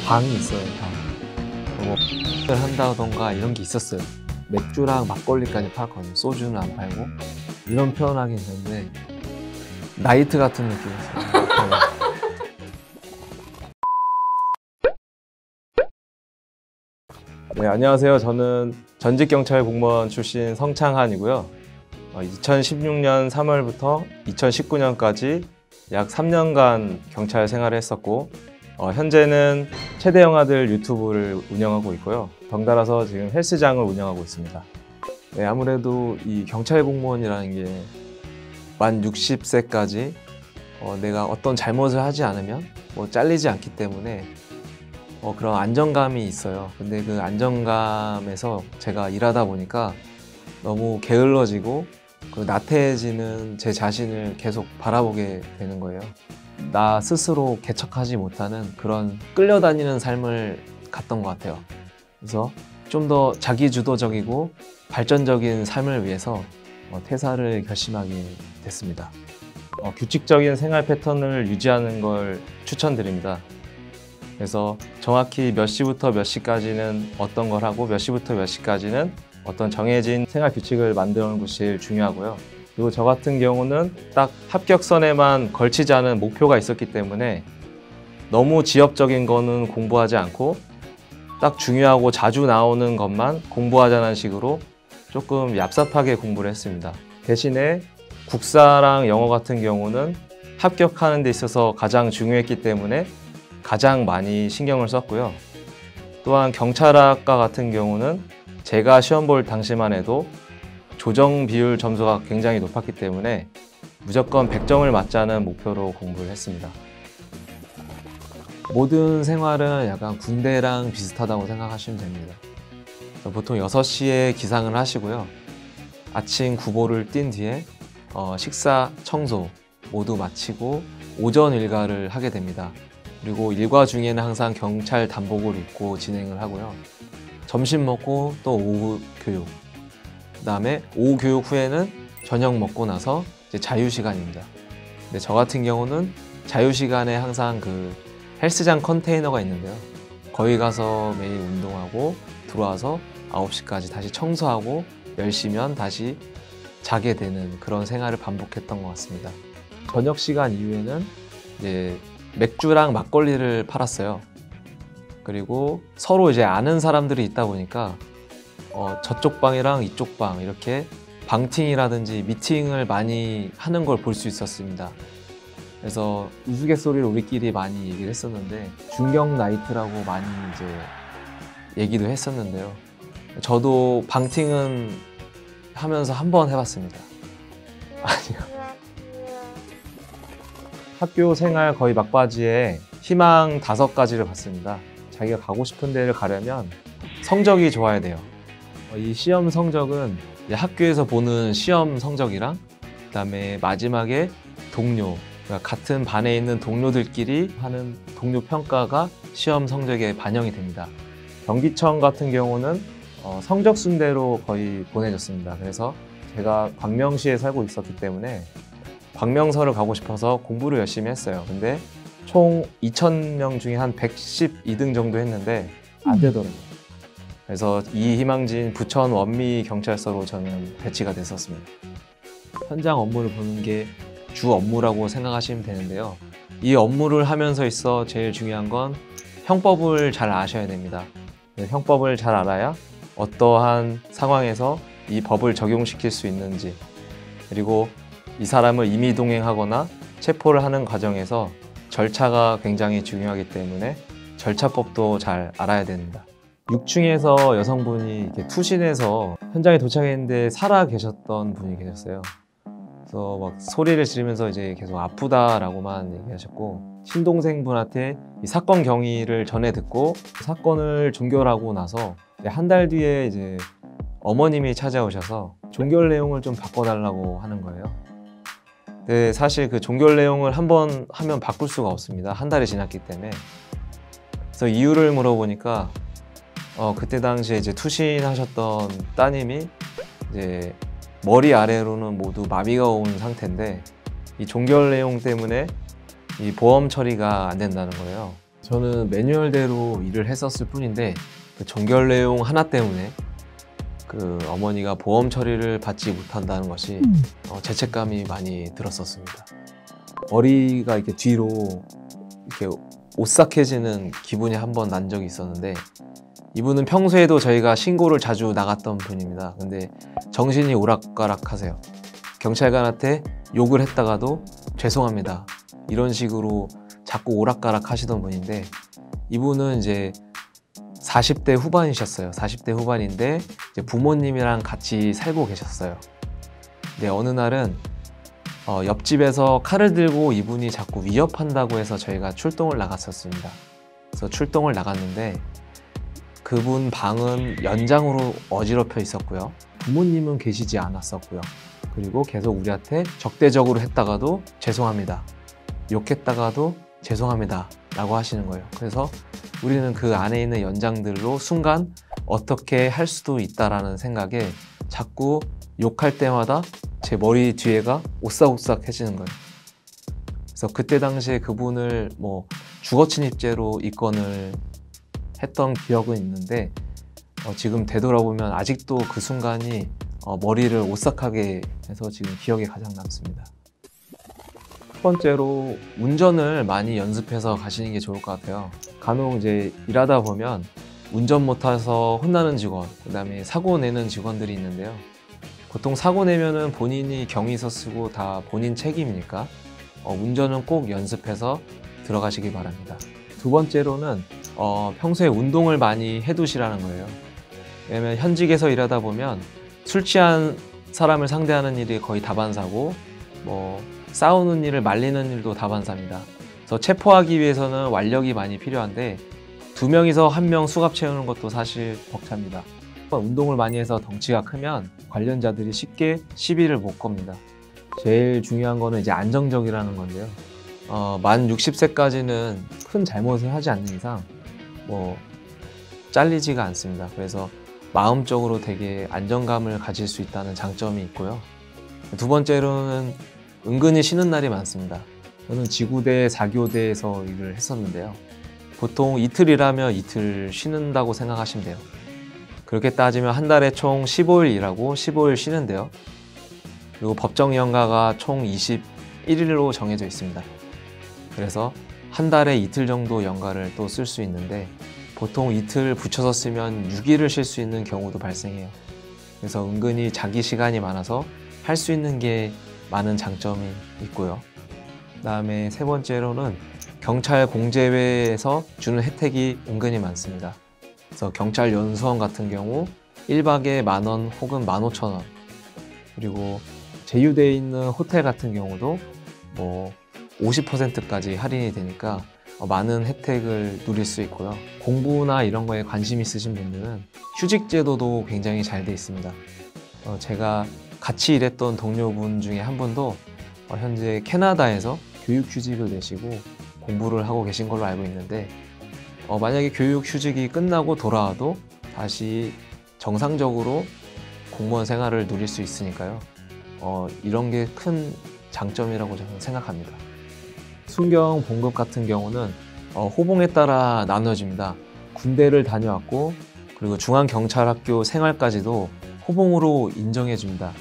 방이 있어요, 방. 뭐 을 한다던가 이런 게 있었어요. 맥주랑 막걸리까지 팔았거든요. 소주는 안 팔고. 이런 표현하기 있는데 나이트 같은 느낌이었어요. 네, 안녕하세요. 저는 전직 경찰 공무원 출신 성창한이고요. 2016년 3월부터 2019년까지 약 3년간 경찰 생활을 했었고, 현재는 최대 영화들 유튜브를 운영하고 있고요. 덩달아서 지금 헬스장을 운영하고 있습니다. 네, 아무래도 이 경찰 공무원이라는 게 만 60세까지 내가 어떤 잘못을 하지 않으면 잘리지 않기 때문에 그런 안정감이 있어요. 근데 그 안정감에서 제가 일하다 보니까 너무 게을러지고 나태해지는 제 자신을 계속 바라보게 되는 거예요. 나 스스로 개척하지 못하는 그런 끌려다니는 삶을 갔던 것 같아요. 그래서 좀 더 자기주도적이고 발전적인 삶을 위해서 퇴사를 결심하게 됐습니다. 규칙적인 생활 패턴을 유지하는 걸 추천드립니다. 그래서 정확히 몇 시부터 몇 시까지는 어떤 걸 하고 몇 시부터 몇 시까지는 어떤 정해진 생활 규칙을 만드는 것이 제일 중요하고요. 그리고 저 같은 경우는 딱 합격선에만 걸치지 않은 목표가 있었기 때문에 너무 지엽적인 거는 공부하지 않고 딱 중요하고 자주 나오는 것만 공부하자는 식으로 조금 얍삽하게 공부를 했습니다. 대신에 국사랑 영어 같은 경우는 합격하는 데 있어서 가장 중요했기 때문에 가장 많이 신경을 썼고요. 또한 경찰학과 같은 경우는 제가 시험 볼 당시만 해도 조정 비율 점수가 굉장히 높았기 때문에 무조건 100점을 맞자는 목표로 공부를 했습니다. 모든 생활은 약간 군대랑 비슷하다고 생각하시면 됩니다. 보통 6시에 기상을 하시고요. 아침 구보를 뛴 뒤에 식사, 청소 모두 마치고 오전 일과를 하게 됩니다. 그리고 일과 중에는 항상 경찰 단복을 입고 진행을 하고요. 점심 먹고 또 오후 교육, 그 다음에 오후 교육 후에는 저녁 먹고 나서 이제 자유시간입니다. 근데 저 같은 경우는 자유시간에 항상 그 헬스장 컨테이너가 있는데요. 거기 가서 매일 운동하고 들어와서 9시까지 다시 청소하고 10시면 다시 자게 되는 그런 생활을 반복했던 것 같습니다. 저녁 시간 이후에는 이제 맥주랑 막걸리를 팔았어요. 그리고 서로 이제 아는 사람들이 있다 보니까 저쪽 방이랑 이쪽 방 이렇게 방팅이라든지 미팅을 많이 하는 걸 볼 수 있었습니다. 그래서 우스갯소리를 우리끼리 많이 얘기를 했었는데 중경 나이트라고 많이 이제 얘기도 했었는데요. 저도 방팅은 하면서 한번 해봤습니다. 아니요. 학교 생활 거의 막바지에 희망 5가지를 봤습니다. 자기가 가고 싶은 데를 가려면 성적이 좋아야 돼요. 이 시험 성적은 학교에서 보는 시험 성적이랑 그다음에 마지막에 동료, 그러니까 같은 반에 있는 동료들끼리 하는 동료 평가가 시험 성적에 반영이 됩니다. 경기청 같은 경우는 성적 순대로 거의 보내줬습니다. 그래서 제가 광명시에 살고 있었기 때문에 광명서를 가고 싶어서 공부를 열심히 했어요. 근데 총 2,000명 중에 한 112등 정도 했는데 안 되더라고요. 그래서 이 희망지인 부천 원미경찰서로 저는 배치가 됐었습니다. 현장 업무를 보는 게 주 업무라고 생각하시면 되는데요. 이 업무를 하면서 있어 제일 중요한 건 형법을 잘 아셔야 됩니다. 형법을 잘 알아야 어떠한 상황에서 이 법을 적용시킬 수 있는지, 그리고 이 사람을 임의동행하거나 체포를 하는 과정에서 절차가 굉장히 중요하기 때문에 절차법도 잘 알아야 됩니다. 6층에서 여성분이 이렇게 투신해서 현장에 도착했는데 살아 계셨던 분이 계셨어요. 그래서 막 소리를 지르면서 이제 계속 아프다라고만 얘기하셨고, 친동생분한테 이 사건 경위를 전해 듣고 사건을 종결하고 나서 한 달 뒤에 이제 어머님이 찾아오셔서 종결 내용을 좀 바꿔달라고 하는 거예요. 근데 사실 그 종결 내용을 한 번 하면 바꿀 수가 없습니다. 한 달이 지났기 때문에. 그래서 이유를 물어보니까 그때 당시에 이제 투신하셨던 따님이 이제 머리 아래로는 모두 마비가 온 상태인데 이 종결 내용 때문에 이 보험 처리가 안 된다는 거예요. 저는 매뉴얼대로 일을 했었을 뿐인데 그 종결 내용 하나 때문에 그 어머니가 보험 처리를 받지 못한다는 것이 죄책감이 많이 들었었습니다. 머리가 이렇게 뒤로 이렇게 오싹해지는 기분이 한 번 난 적이 있었는데, 이분은 평소에도 저희가 신고를 자주 나갔던 분입니다. 근데 정신이 오락가락하세요. 경찰관한테 욕을 했다가도 죄송합니다, 이런 식으로 자꾸 오락가락 하시던 분인데, 이분은 이제 40대 후반이셨어요. 40대 후반인데 이제 부모님이랑 같이 살고 계셨어요. 근데 어느 날은 옆집에서 칼을 들고 이분이 자꾸 위협한다고 해서 저희가 출동을 나갔었습니다. 그래서 출동을 나갔는데 그분 방은 연장으로 어지럽혀 있었고요. 부모님은 계시지 않았었고요. 그리고 계속 우리한테 적대적으로 했다가도 죄송합니다, 욕했다가도 죄송합니다 라고 하시는 거예요. 그래서 우리는 그 안에 있는 연장들로 순간 어떻게 할 수도 있다라는 생각에 자꾸 욕할 때마다 제 머리 뒤에가 오싹오싹해지는 거예요. 그래서 그때 당시에 그분을 뭐 주거침입죄로 입건을 했던 기억은 있는데 지금 되돌아보면 아직도 그 순간이 머리를 오싹하게 해서 지금 기억에 가장 남습니다. 첫 번째로 운전을 많이 연습해서 가시는 게 좋을 것 같아요. 간혹 이제 일하다 보면 운전 못해서 혼나는 직원, 그 다음에 사고 내는 직원들이 있는데요. 보통 사고 내면은 본인이 경위서 쓰고 다 본인 책임이니까 운전은 꼭 연습해서 들어가시기 바랍니다. 두 번째로는 평소에 운동을 많이 해두시라는 거예요. 왜냐면 현직에서 일하다 보면 술 취한 사람을 상대하는 일이 거의 다반사고, 뭐 싸우는 일을 말리는 일도 다반사입니다. 그래서 체포하기 위해서는 완력이 많이 필요한데 2명이서 1명 수갑 채우는 것도 사실 벅찹니다. 운동을 많이 해서 덩치가 크면 관련자들이 쉽게 시비를 못 겁니다. 제일 중요한 거는 이제 안정적이라는 건데요. 만 60세까지는 큰 잘못을 하지 않는 이상 뭐 잘리지가 않습니다. 그래서 마음적으로 되게 안정감을 가질 수 있다는 장점이 있고요. 두 번째로는 은근히 쉬는 날이 많습니다. 저는 지구대 4교대에서 일을 했었는데요. 보통 이틀 일하면 이틀 쉬는다고 생각하시면 돼요. 그렇게 따지면 한 달에 총 15일 일하고 15일 쉬는데요. 그리고 법정 연가가 총 21일로 정해져 있습니다. 그래서 한 달에 이틀 정도 연가를 또 쓸 수 있는데 보통 이틀 붙여서 쓰면 6일을 쉴 수 있는 경우도 발생해요. 그래서 은근히 자기 시간이 많아서 할 수 있는 게 많은 장점이 있고요. 그다음에 세 번째로는 경찰 공제회에서 주는 혜택이 은근히 많습니다. 그래서 경찰 연수원 같은 경우 1박에 10,000원 혹은 15,000원, 그리고 제휴되어 있는 호텔 같은 경우도 뭐 50%까지 할인이 되니까 많은 혜택을 누릴 수 있고요. 공부나 이런 거에 관심 있으신 분들은 휴직 제도도 굉장히 잘 돼 있습니다. 제가 같이 일했던 동료분 중에 한 분도 현재 캐나다에서 교육휴직을 내시고 공부를 하고 계신 걸로 알고 있는데, 만약에 교육휴직이 끝나고 돌아와도 다시 정상적으로 공무원 생활을 누릴 수 있으니까요. 이런 게 큰 장점이라고 저는 생각합니다. 순경 봉급 같은 경우는 호봉에 따라 나눠집니다. 군대를 다녀왔고 그리고 중앙경찰학교 생활까지도 호봉으로 인정해 줍니다.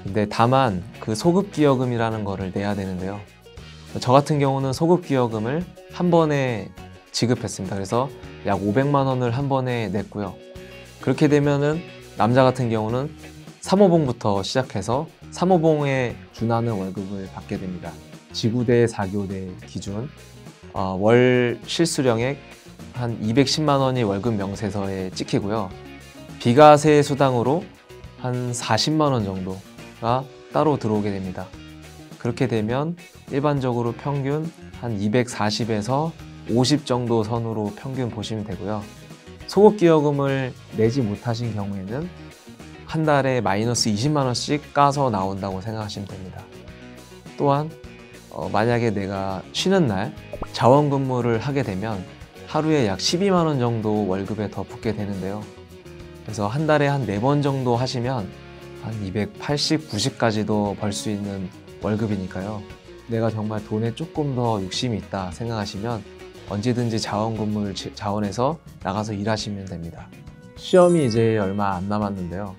근데 다만 그 소급기여금이라는 거를 내야 되는데요. 저 같은 경우는 소급기여금을 한 번에 지급했습니다. 그래서 약 500만 원을 한 번에 냈고요. 그렇게 되면은 남자 같은 경우는 3호봉부터 시작해서 3호봉에 준하는 월급을 받게 됩니다. 지구대 4교대 기준 월 실수령액 한 210만 원이 월급 명세서에 찍히고요. 비과세 수당으로 한 40만 원 정도가 따로 들어오게 됩니다. 그렇게 되면 일반적으로 평균 한 240에서 50 정도 선으로 평균 보시면 되고요. 소급기여금을 내지 못하신 경우에는 한 달에 마이너스 20만 원씩 까서 나온다고 생각하시면 됩니다. 또한 만약에 내가 쉬는 날 자원근무를 하게 되면 하루에 약 12만 원 정도 월급에 더 붙게 되는데요. 그래서 한 달에 한 4번 정도 하시면 한 280, 90까지도 벌 수 있는 월급이니까요. 내가 정말 돈에 조금 더 욕심이 있다 생각하시면 언제든지 자원근무를 자원해서 나가서 일하시면 됩니다. 시험이 이제 얼마 안 남았는데요.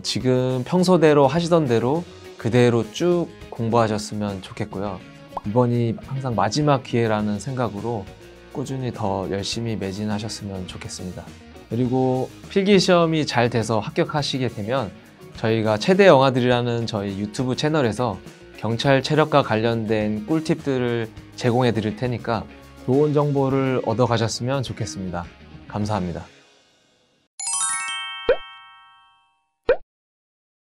지금 평소대로 하시던 대로 그대로 쭉 공부하셨으면 좋겠고요. 이번이 항상 마지막 기회라는 생각으로 꾸준히 더 열심히 매진하셨으면 좋겠습니다. 그리고 필기시험이 잘 돼서 합격하시게 되면 저희가 최대 영화들이라는 저희 유튜브 채널에서 경찰 체력과 관련된 꿀팁들을 제공해 드릴 테니까 좋은 정보를 얻어 가셨으면 좋겠습니다. 감사합니다.